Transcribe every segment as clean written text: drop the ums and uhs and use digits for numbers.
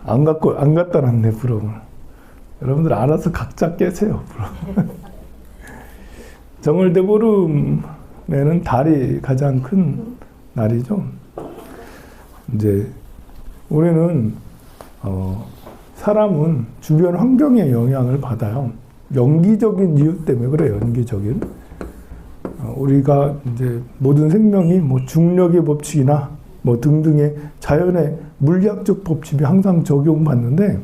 안 갖다 놨네, 부럼을. 여러분들 알아서 각자 깨세요, 부럼. 정월대보름에는 달이 가장 큰 날이죠. 이제 우리는 사람은 주변 환경의 영향을 받아요. 연기적인 이유 때문에 그래요. 연기적인. 우리가 이제 모든 생명이 뭐 중력의 법칙이나 뭐 등등의 자연의 물리학적 법칙이 항상 적용받는데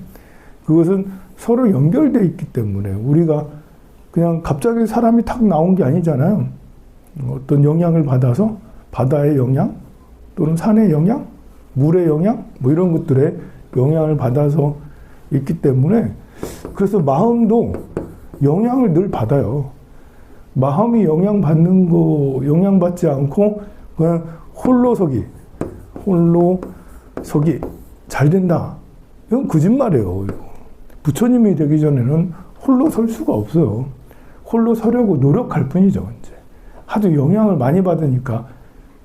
그것은 서로 연결되어 있기 때문에 우리가 그냥 갑자기 사람이 탁 나온 게 아니잖아요. 어떤 영향을 받아서 바다의 영향 또는 산의 영향, 물의 영향 뭐 이런 것들에 영향을 받아서 있기 때문에 그래서 마음도 영향을 늘 받아요. 마음이 영향받지 않고 그냥 홀로서기 잘 된다. 이건 거짓말이에요. 부처님이 되기 전에는 홀로 설 수가 없어요. 홀로 서려고 노력할 뿐이죠. 이제 하도 영향을 많이 받으니까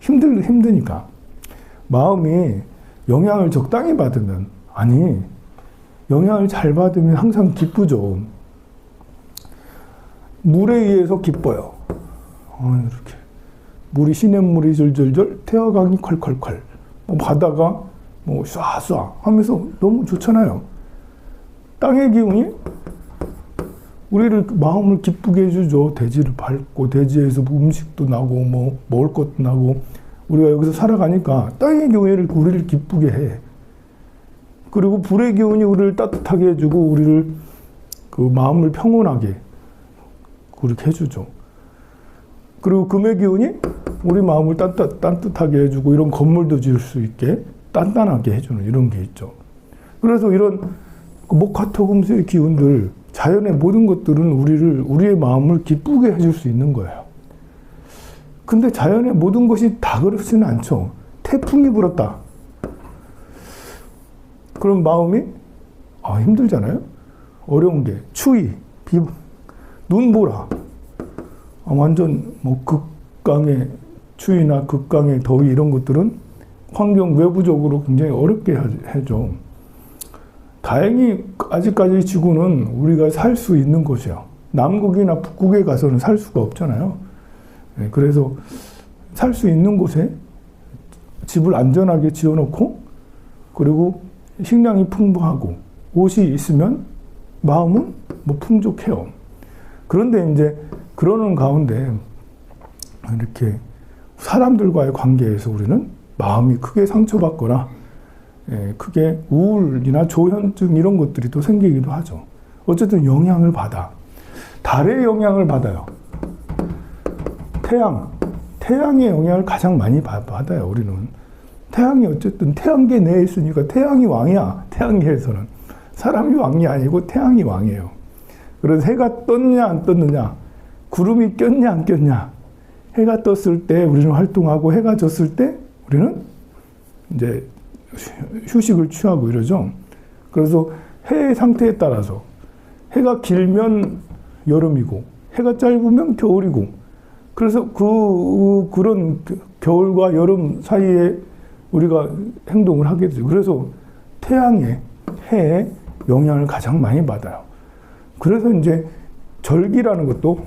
힘드니까 마음이 영향을 적당히 받으면 아니 영향을 잘 받으면 항상 기쁘죠. 물에 의해서 기뻐요. 이렇게 물이 시냇물이 절절절 태화강이 콸콸콸 뭐 바다가 뭐 쏴쏴 하면서 너무 좋잖아요. 땅의 기운이 우리를 마음을 기쁘게 해주죠. 대지를 밟고 대지에서 음식도 나고 뭐 먹을 것도 나고 우리가 여기서 살아가니까 땅의 기운이 우리를 기쁘게 해. 그리고 불의 기운이 우리를 따뜻하게 해주고 우리를 그 마음을 평온하게 그렇게 해주죠. 그리고 금의 기운이 우리 마음을 따뜻하게 해주고 이런 건물도 지을 수 있게 단단하게 해주는 이런 게 있죠. 그래서 이런 목화토금수의 기운들 자연의 모든 것들은 우리의 마음을 기쁘게 해줄 수 있는 거예요. 근데 자연의 모든 것이 다 그렇지는 않죠. 태풍이 불었다. 그럼 마음이 힘들잖아요. 어려운 게 추위, 눈보라. 완전 뭐 극강의 추위나 극강의 더위 이런 것들은 환경 외부적으로 굉장히 어렵게 해줘. 다행히 아직까지 지구는 우리가 살 수 있는 곳이에요. 남극이나 북극에 가서는 살 수가 없잖아요. 그래서 살 수 있는 곳에 집을 안전하게 지어놓고 그리고 식량이 풍부하고 옷이 있으면 마음은 뭐 풍족해요. 그런데 이제 그러는 가운데 이렇게 사람들과의 관계에서 우리는 마음이 크게 상처받거나 크게 우울이나 조현증 이런 것들이 또 생기기도 하죠. 어쨌든 영향을 받아. 달의 영향을 받아요. 태양의 영향을 가장 많이 받아요. 우리는. 태양이 어쨌든 태양계 내에 있으니까 태양이 왕이야. 태양계에서는. 사람이 왕이 아니고 태양이 왕이에요. 그래서 해가 떴냐 안 떴느냐, 구름이 꼈냐 안 꼈냐, 해가 떴을 때 우리는 활동하고 해가 졌을 때 우리는 이제 휴식을 취하고 이러죠. 그래서 해의 상태에 따라서 해가 길면 여름이고 해가 짧으면 겨울이고 그래서 그런 겨울과 여름 사이에 우리가 행동을 하게 되죠. 그래서 태양의 해에 영향을 가장 많이 받아요. 그래서 이제 절기라는 것도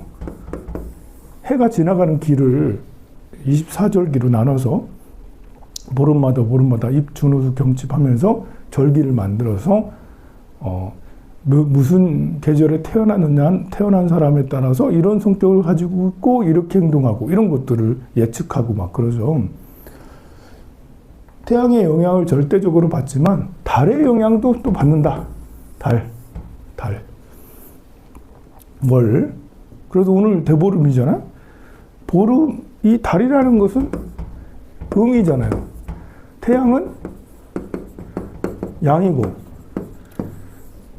해가 지나가는 길을 24절기로 나눠서 보름마다 입춘우수 경칩하면서 절기를 만들어서 무슨 계절에 태어난 사람에 따라서 이런 성격을 가지고 있고 이렇게 행동하고 이런 것들을 예측하고 막 그러죠. 태양의 영향을 절대적으로 받지만 달의 영향도 또 받는다. 달. 월. 그래서 오늘 대보름이잖아. 이 달이라는 것은 음이잖아요. 태양은 양이고,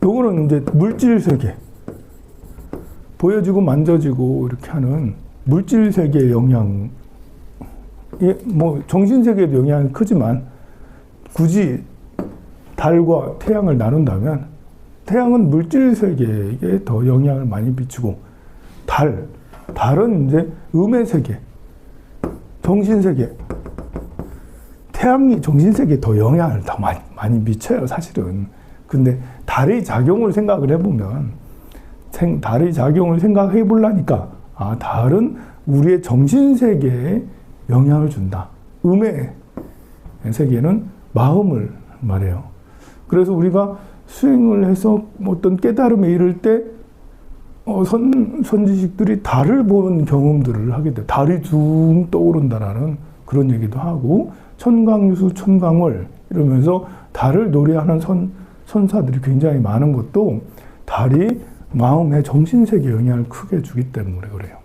요거는 이제 물질 세계. 보여지고 만져지고 이렇게 하는 물질 세계의 영향. 뭐 정신 세계에도 영향이 크지만 굳이 달과 태양을 나눈다면 태양은 물질 세계에 더 영향을 많이 미치고 달은 이제 음의 세계, 정신 세계. 태양이 정신 세계에 더 영향을 더 많이 미쳐요, 사실은. 근데 달의 작용을 생각을 해보면, 달의 작용을 생각해 보려니까, 달은 우리의 정신세계에 영향을 준다. 음의 세계는 마음을 말해요. 그래서 우리가 수행을 해서 어떤 깨달음에 이를 때, 선지식들이 달을 보는 경험들을 하게 돼요. 달이 둥 떠오른다라는 그런 얘기도 하고, 천광유수 천광월 이러면서 달을 노래하는 선사들이 굉장히 많은 것도 달이 마음의 정신세계에 영향을 크게 주기 때문에 그래요.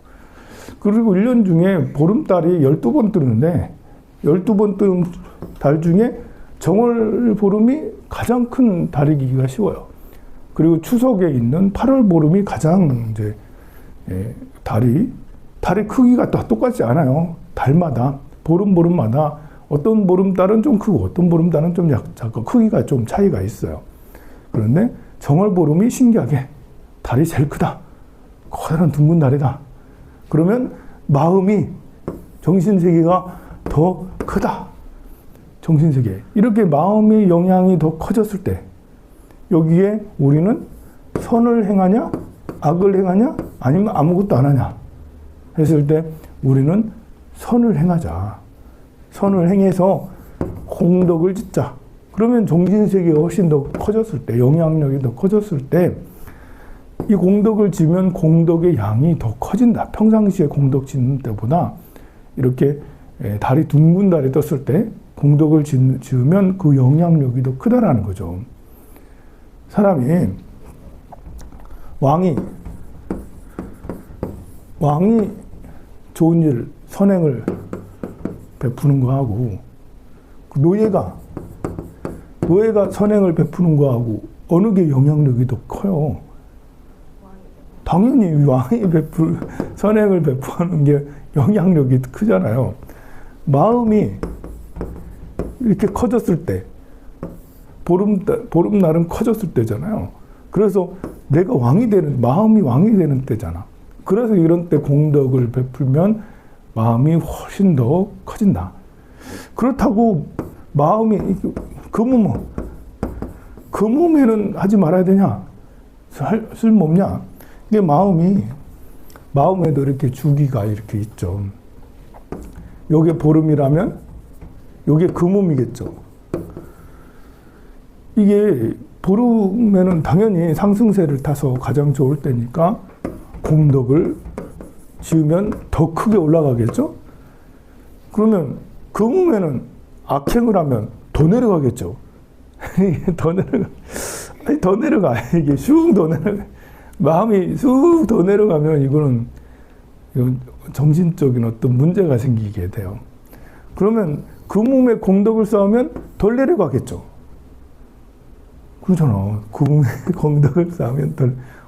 그리고 1년 중에 보름달이 12번 뜨는데 12번 뜨는 달 중에 정월 보름이 가장 큰 달이기가 쉬워요. 그리고 추석에 있는 8월 보름이 가장 이제 달의 크기가 다 똑같지 않아요. 달마다 보름마다 어떤 보름달은 좀 크고 어떤 보름달은 좀 작고 크기가 좀 차이가 있어요. 그런데 정월 보름이 신기하게 달이 제일 크다. 커다란 둥근 달이다. 그러면 마음이 정신세계가 더 크다. 정신세계. 이렇게 마음의 영향이 더 커졌을 때 여기에 우리는 선을 행하냐? 악을 행하냐? 아니면 아무것도 안 하냐? 했을 때 우리는 선을 행하자. 선을 행해서 공덕을 짓자. 그러면 정신세계가 훨씬 더 커졌을 때, 영향력이 더 커졌을 때, 이 공덕을 지면 공덕의 양이 더 커진다. 평상시에 공덕 짓는 때보다 이렇게 달이 둥근 달이 떴을 때 공덕을 지으면 그 영향력이 더 크다라는 거죠. 사람이 왕이 좋은 일, 선행을 베푸는 거하고 그 노예가 선행을 베푸는 거하고 어느 게 영향력이 더 커요? 당연히 왕이 선행을 베푸는 게 영향력이 크잖아요. 마음이 이렇게 커졌을 때, 보름날은 커졌을 때잖아요. 그래서 내가 마음이 왕이 되는 때잖아. 그래서 이런 때 공덕을 베풀면 마음이 훨씬 더 커진다. 그렇다고 마음이, 그 몸에는 하지 말아야 되냐? 쓸모없냐? 이게 마음에도 이렇게 주기가 이렇게 있죠. 요게 보름이라면 요게 금음이겠죠. 이게 보름에는 당연히 상승세를 타서 가장 좋을 때니까 공덕을 지으면 더 크게 올라가겠죠? 그러면 금음에는 악행을 하면 더 내려가겠죠? 더 내려가. 이게 쑥 더 내려가. 마음이 쑥 더 내려가면 이건 정신적인 어떤 문제가 생기게 돼요. 그러면 그 몸에 공덕을 쌓으면 덜 내려가겠죠. 그렇잖아. 그 몸에 공덕을 쌓으면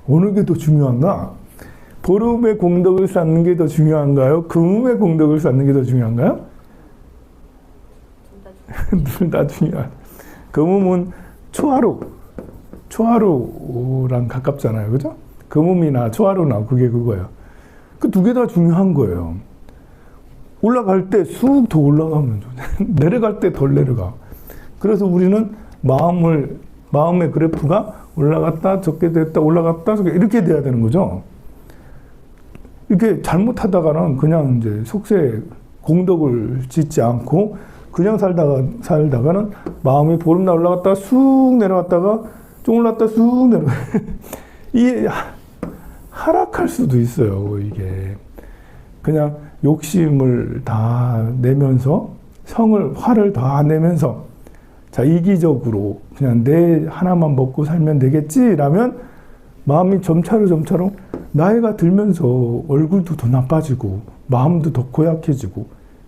어느 게 더 중요한가? 보름에 공덕을 쌓는 게 더 중요한가요? 그 몸에 공덕을 쌓는 게 더 중요한가요? 둘 다 중요한. 그 몸은 초하루랑 가깝잖아요. 그죠? 금음이나 초하루나 그거예요. 그 두 개 다 중요한 거예요. 올라갈 때 쑥 더 올라가면 내려갈 때 덜 내려가. 그래서 우리는 마음의 그래프가 올라갔다 적게 됐다 올라갔다 적게 이렇게 돼야 되는 거죠. 이렇게 잘못하다가는 그냥 이제 속세 공덕을 짓지 않고 그냥 살다가는 마음이 보름날 올라갔다가 쑥 내려갔다가 좀 올랐다 쑥 내려가. 이게 하락할 수도 있어요. 이게 그냥 욕심을 다 내면서 화를 다 내면서 자 이기적으로 그냥 내 하나만 먹고 살면 되겠지라면 마음이 점차로 나이가 들면서 얼굴도 더 나빠지고 마음도 더 고약해지고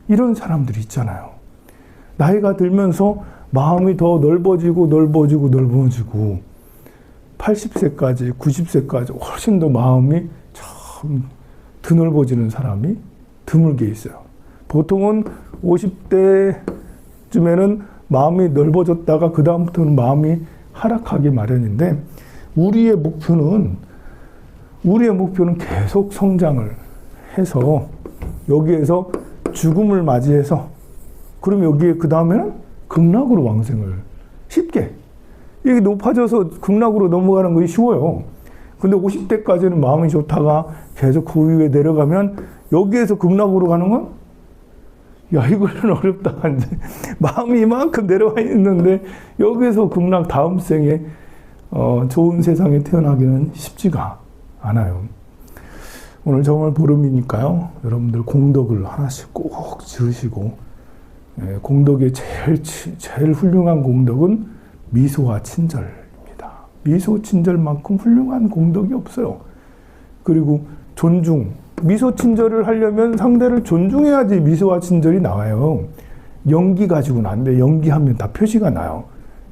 이런 사람들이 있잖아요. 나이가 들면서 마음이 더 넓어지고 80세까지 90세까지 훨씬 더 마음이 참 드넓어지는 사람이 드물게 있어요. 보통은 50대쯤에는 마음이 넓어졌다가 그 다음부터는 마음이 하락하기 마련인데 우리의 목표는 계속 성장을 해서 여기에서 죽음을 맞이해서 그럼 여기에 그 다음에는 극락으로 왕생을 쉽게 이게 높아져서 극락으로 넘어가는 것이 쉬워요. 근데 50대까지는 마음이 좋다가 계속 그 위에 내려가면 여기에서 극락으로 가는 건? 야, 이거는 어렵다. 이제 마음이 이만큼 내려와 있는데 여기에서 극락 다음 생에 좋은 세상에 태어나기는 쉽지가 않아요. 오늘 정월 보름이니까요. 여러분들 공덕을 하나씩 꼭 지으시고, 공덕의 제일 훌륭한 공덕은 미소와 친절입니다. 미소 친절만큼 훌륭한 공덕이 없어요. 그리고 존중. 미소 친절을 하려면 상대를 존중해야지 미소와 친절이 나와요. 연기 가지고는 안 돼. 연기하면 다 표시가 나요.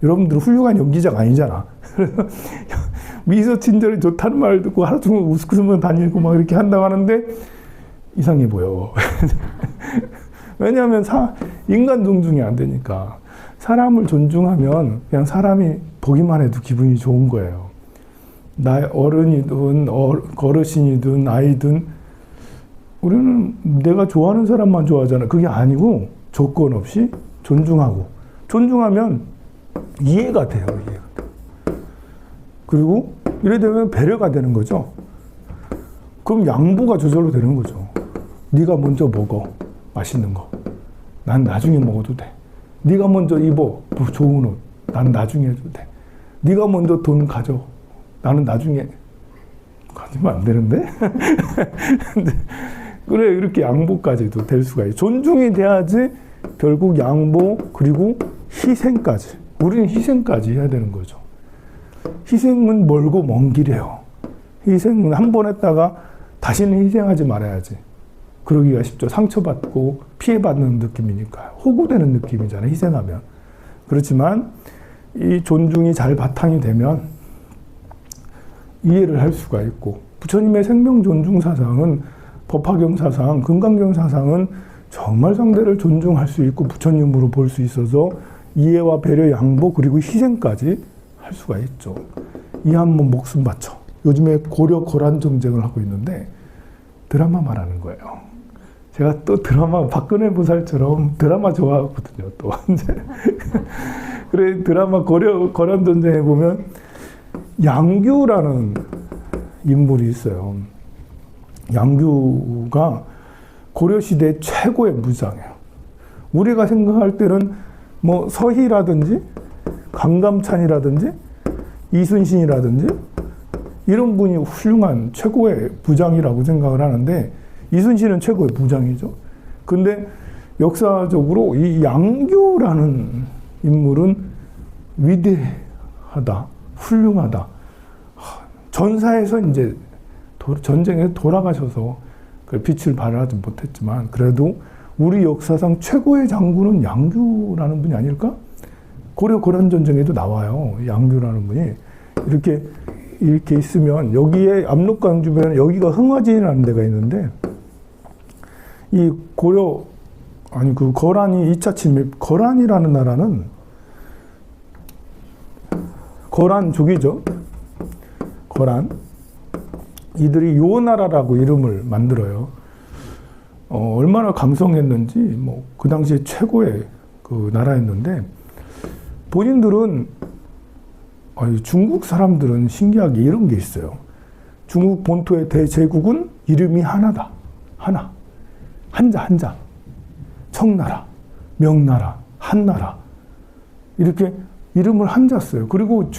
여러분들 훌륭한 연기자가 아니잖아. 미소 친절이 좋다는 말 듣고 하루 종일 웃으면 다니고 막 이렇게 한다고 하는데 이상해 보여. 왜냐하면 인간 존중이 안 되니까. 사람을 존중하면 그냥 사람이 보기만 해도 기분이 좋은 거예요. 나 어른이든 어르신이든 아이든 우리는 내가 좋아하는 사람만 좋아하잖아. 그게 아니고 조건 없이 존중하고, 존중하면 이해가 돼요. 이해가 돼요. 그리고 이래 되면 배려가 되는 거죠. 그럼 양보가 저절로 되는 거죠. 네가 먼저 먹어. 맛있는 거. 난 나중에 먹어도 돼. 네가 먼저 입어. 좋은 옷. 난 나중에 해도 돼. 네가 먼저 돈 가져. 나는 나중에. 가지면 안 되는데? 그래, 이렇게 양보까지도 될 수가 있어요. 존중이 돼야지 결국 양보, 그리고 희생까지. 우리는 희생까지 해야 되는 거죠. 희생은 멀고 먼 길이에요. 희생은 한 번 했다가 다시는 희생하지 말아야지. 그러기가 쉽죠. 상처받고 피해받는 느낌이니까요. 호구되는 느낌이잖아요. 희생하면. 그렇지만 이 존중이 잘 바탕이 되면 이해를 할 수가 있고, 부처님의 생명 존중 사상은, 법화경 사상, 금강경 사상은 정말 상대를 존중할 수 있고 부처님으로 볼 수 있어서 이해와 배려, 양보, 그리고 희생까지 할 수가 있죠. 이 한 번 목숨 바쳐. 요즘에 고려 거란 정쟁을 하고 있는데 드라마 말하는 거예요. 제가 또 드라마, 박근혜 보살처럼 드라마 좋아하거든요. 또 그래, 드라마 고려 거란 전쟁에 보면 양규라는 인물이 있어요. 양규가 고려시대 최고의 무장이에요. 우리가 생각할 때는 뭐 서희라든지 강감찬이라든지 이순신이라든지 이런 분이 훌륭한 최고의 부장이라고 생각을 하는데, 이순신은 최고의 부장이죠. 근데 역사적으로 이 양규라는 인물은 위대하다, 훌륭하다. 전사에서 이제 전쟁에 돌아가셔서 그 빛을 발하지 못했지만, 그래도 우리 역사상 최고의 장군은 양규라는 분이 아닐까? 고려 거란 전쟁에도 나와요. 양규라는 분이 이렇게 있으면, 여기에 압록강 주변에 여기가 흥화진이라는 데가 있는데, 이 그 거란이 2차 침입, 거란이라는 나라는 거란족이죠. 거란. 이들이 요나라라고 이름을 만들어요. 얼마나 강성했는지, 뭐, 그 당시에 최고의 그 나라였는데, 본인들은, 중국 사람들은 신기하게 이런 게 있어요. 중국 본토의 대제국은 이름이 하나다. 하나. 한자. 청나라, 명나라, 한나라. 이렇게 이름을 한자 써요. 그리고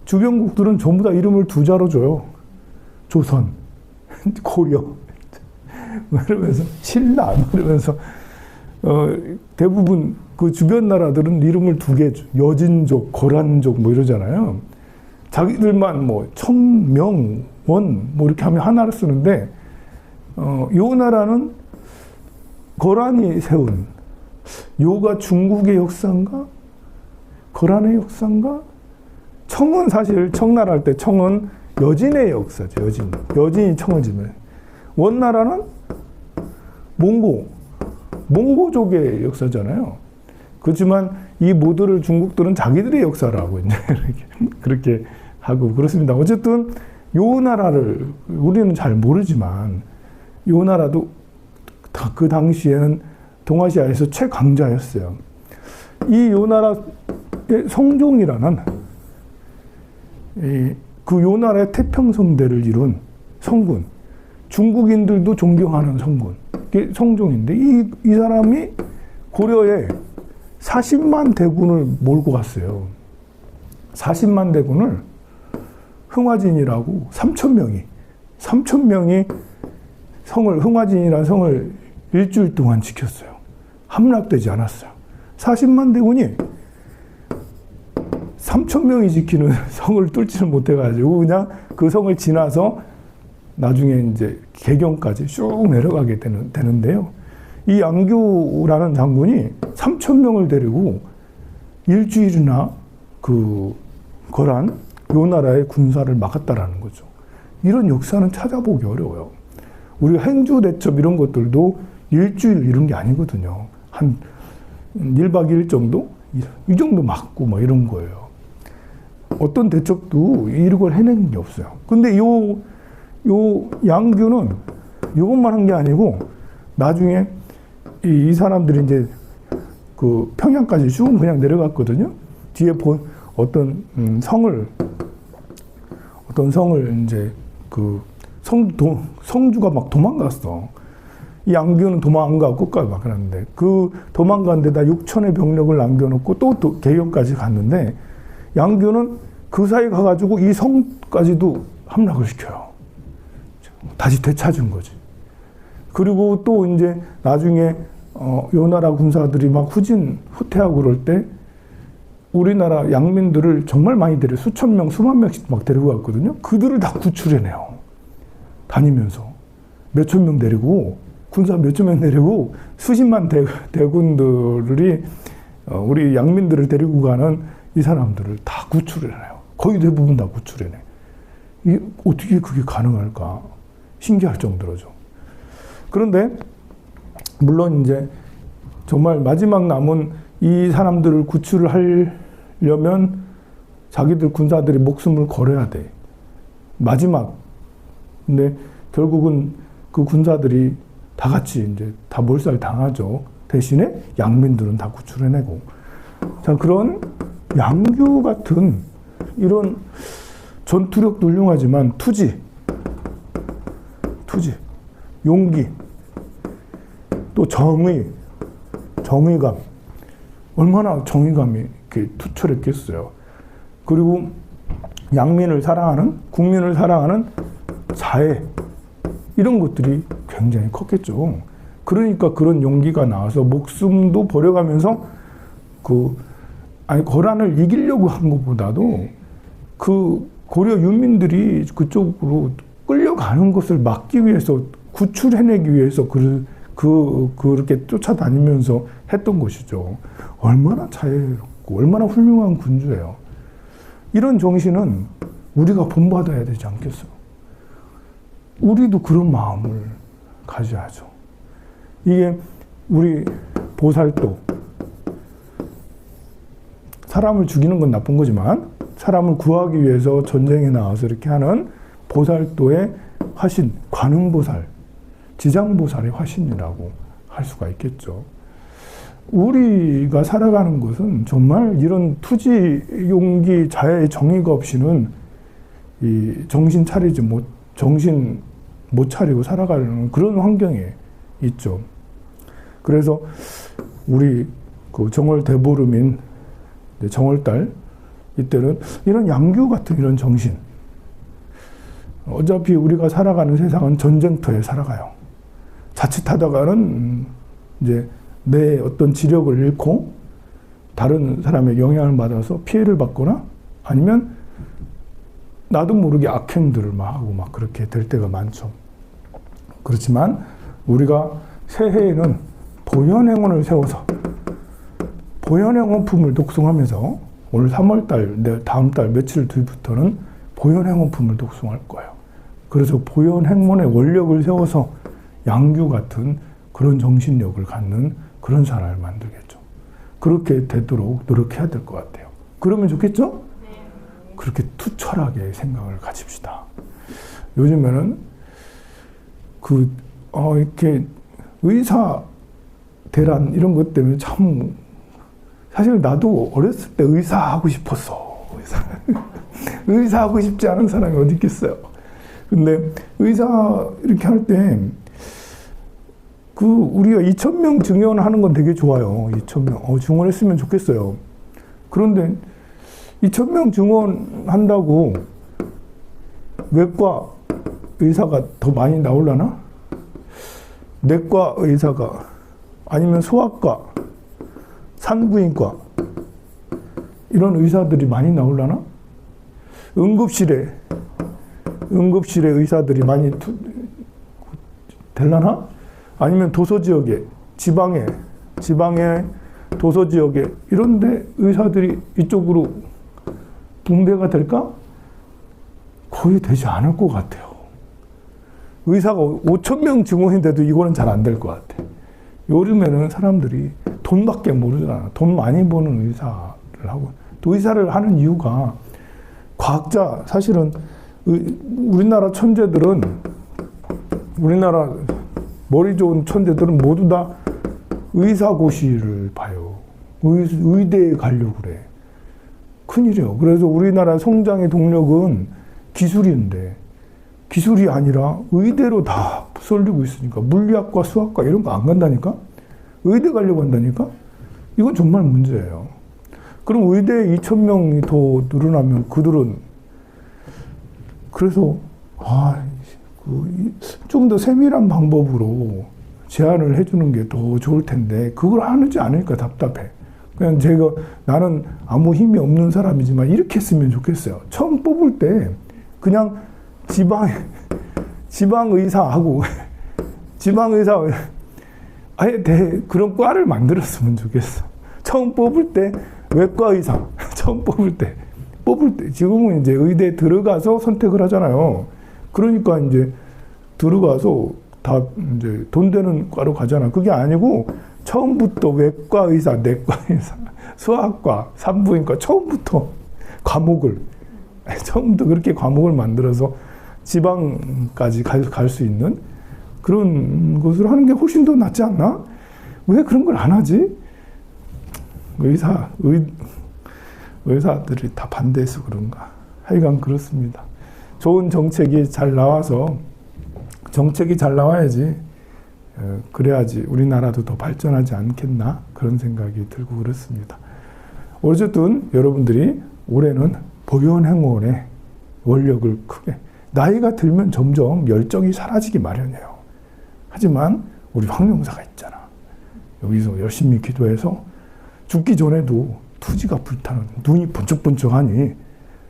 주변국들은 전부 다 이름을 두 자로 줘요. 조선, 고려, 이러면서 신라, 이러면서 대부분 그 주변 나라들은 이름을 두 개 줘. 여진족, 거란족 뭐 이러잖아요. 자기들만 뭐 청명, 원 뭐 이렇게 하면 하나를 쓰는데, 요 나라는 거란이 세운, 요가 중국의 역사인가? 거란의 역사인가? 청은 사실 청나라 할 때 청은 여진의 역사죠. 여진이 청을 지면. 원나라는 몽고족의 역사잖아요. 그렇지만 이 모두를 중국들은 자기들의 역사라고 이제 그렇게 하고 그렇습니다. 어쨌든 요 나라를 우리는 잘 모르지만 요 나라도 그 당시에는 동아시아에서 최강자였어요. 이 요 나라 성종이라는 그 요나라의 태평성대를 이룬 성군, 중국인들도 존경하는 성군, 성종인데 이 사람이 고려에 40만 대군을 몰고 갔어요. 40만 대군을 흥화진이라고 3,000명이 흥화진이라는 성을 일주일 동안 지켰어요. 함락되지 않았어요. 40만 대군이 3,000명이 지키는 성을 뚫지를 못해가지고 그냥 그 성을 지나서 나중에 이제 개경까지 쭉 내려가게 되는데요. 이 양규라는 장군이 3,000명을 데리고 일주일이나 거란 요나라의 군사를 막았다라는 거죠. 이런 역사는 찾아보기 어려워요. 우리가 행주대첩 이런 것들도 일주일 이런 게 아니거든요. 한 1박 2일 정도? 이 정도 막고 뭐 이런 거예요. 어떤 대첩도 이런 걸 해낸 게 없어요. 근데 요 양규는 이것만 한 게 아니고 나중에 이 사람들이 이제 그 평양까지 쭉 그냥 내려갔거든요. 뒤에 어떤 성을 이제 그 성주가 막 도망갔어. 이 양규는 도망 안 가고 끝까지 막 그랬는데 그 도망간 데다 6천의 병력을 남겨놓고 또 개경까지 갔는데 양규는 그 사이에 가가지고 이 성까지도 함락을 시켜요. 다시 되찾은 거지. 그리고 또 이제 나중에 요나라 군사들이 막 후퇴하고 그럴 때 우리나라 양민들을 정말 많이 수천 명, 수만 명씩 막 데리고 갔거든요. 그들을 다 구출해내요. 다니면서. 몇천 명 데리고, 군사 몇천 명 데리고, 수십만 대군들이 우리 양민들을 데리고 가는 이 사람들을 다 구출해내요. 거의 대부분 다 구출해내. 이게 어떻게 그게 가능할까? 신기할 정도로죠. 그런데, 물론 이제 정말 마지막 남은 이 사람들을 구출을 하려면 자기들 군사들이 목숨을 걸어야 돼. 마지막. 근데 결국은 그 군사들이 다 같이 이제 다 몰살 당하죠. 대신에 양민들은 다 구출해내고. 자, 그런 양규 같은 이런 전투력도 훌륭하지만 투지, 용기, 또 정의감. 얼마나 정의감이 이렇게 투철했겠어요. 그리고 양민을 사랑하는, 국민을 사랑하는 자애, 이런 것들이 굉장히 컸겠죠. 그러니까 그런 용기가 나와서 목숨도 버려가면서 거란을 이기려고 한 것보다도 그 고려 유민들이 그쪽으로 끌려가는 것을 막기 위해서, 구출해내기 위해서 그렇게 쫓아다니면서 했던 것이죠. 얼마나 자애롭고 얼마나 훌륭한 군주예요. 이런 정신은 우리가 본받아야 되지 않겠어요? 우리도 그런 마음을 가져야죠. 이게 우리 보살도, 사람을 죽이는 건 나쁜 거지만 사람을 구하기 위해서 전쟁에 나와서 이렇게 하는 보살도의 화신, 관음보살, 지장보살의 화신이라고 할 수가 있겠죠. 우리가 살아가는 것은 정말 이런 투지, 용기, 자애, 정의가 없이는 이 정신 못 차리고 살아가는 그런 환경에 있죠. 그래서 우리 그 정월 대보름인 정월달 이때는 이런 양규 같은 이런 정신, 어차피 우리가 살아가는 세상은 전쟁터에 살아가요. 자칫하다가는 이제 내 어떤 지력을 잃고 다른 사람의 영향을 받아서 피해를 받거나 아니면 나도 모르게 악행들을 막 하고 막 그렇게 될 때가 많죠. 그렇지만 우리가 새해에는 보현행원을 세워서 보현행원품을 독송하면서 오늘 3월달, 다음 달 며칠 뒤부터는 보현행원품을 독송할 거예요. 그래서 보현행원의 원력을 세워서 양규 같은 그런 정신력을 갖는 그런 사람을 만들겠죠. 그렇게 되도록 노력해야 될 것 같아요. 그러면 좋겠죠? 그렇게 투철하게 생각을 가집시다. 요즘에는 이렇게 의사 대란 이런 것 때문에 참 사실 나도 어렸을 때 의사 하고 싶었어. 의사 하고 싶지 않은 사람이 어디 있겠어요. 근데 의사 이렇게 할 때 우리가 2,000명 증언하는 건 되게 좋아요. 2,000명. 증언했으면 좋겠어요. 그런데 2,000명 증언한다고 외과 의사가 더 많이 나오려나? 내과 의사가 아니면 소아과, 산부인과 이런 의사들이 많이 나오려나? 응급실에 의사들이 많이 되려나? 아니면 도서지역에, 지방에 도서지역에 이런데 의사들이 이쪽으로 붕대가 될까? 거의 되지 않을 것 같아요. 의사가 5,000명 증원인데도 이거는 잘 안 될 것 같아. 요즘에는 사람들이 돈밖에 모르잖아. 돈 많이 버는 의사를 하고. 또 의사를 하는 이유가 과학자, 사실은 우리나라 천재들은, 우리나라 머리 좋은 천재들은 모두 다 의사고시를 봐요. 의대에 가려고 그래. 큰일이에요. 그래서 우리나라 성장의 동력은 기술인데, 기술이 아니라 의대로 다 쏠리고 있으니까, 물리학과 수학과 이런 거 안 간다니까? 의대 가려고 한다니까? 이건 정말 문제예요. 그럼 의대에 2,000명이 더 늘어나면 그들은, 그래서 좀 더 세밀한 방법으로 제안을 해주는 게 더 좋을 텐데 그걸 하지 않으니까 답답해. 그냥 나는 아무 힘이 없는 사람이지만 이렇게 했으면 좋겠어요. 처음 뽑을 때 그냥 지방의사하고 지방의사 아예 그런 과를 만들었으면 좋겠어. 처음 뽑을 때 외과의사 처음 뽑을 때 지금은 이제 의대 들어가서 선택을 하잖아요. 그러니까 이제 들어가서 다 이제 돈 되는 과로 가잖아. 그게 아니고 처음부터 외과의사, 내과의사, 수학과, 산부인과 처음부터 그렇게 과목을 만들어서 지방까지 갈 수 있는 그런 것을 하는 게 훨씬 더 낫지 않나? 왜 그런 걸 안 하지? 의사들이 다 반대해서 그런가? 하여간 그렇습니다. 좋은 정책이 잘 나와서 정책이 잘 나와야지 그래야지 우리나라도 더 발전하지 않겠나 그런 생각이 들고 그렇습니다. 어쨌든 여러분들이 올해는 보현행원의 원력을 크게 나이가 들면 점점 열정이 사라지기 마련이에요. 하지만 우리 황명사가 있잖아. 여기서 열심히 기도해서 죽기 전에도 투지가 불타는 눈이 번쩍번쩍하니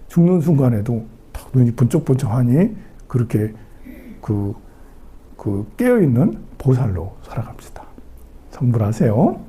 죽는 순간에도 눈이 번쩍번쩍하니 그렇게 깨어있는 보살로 살아갑시다. 성불하세요.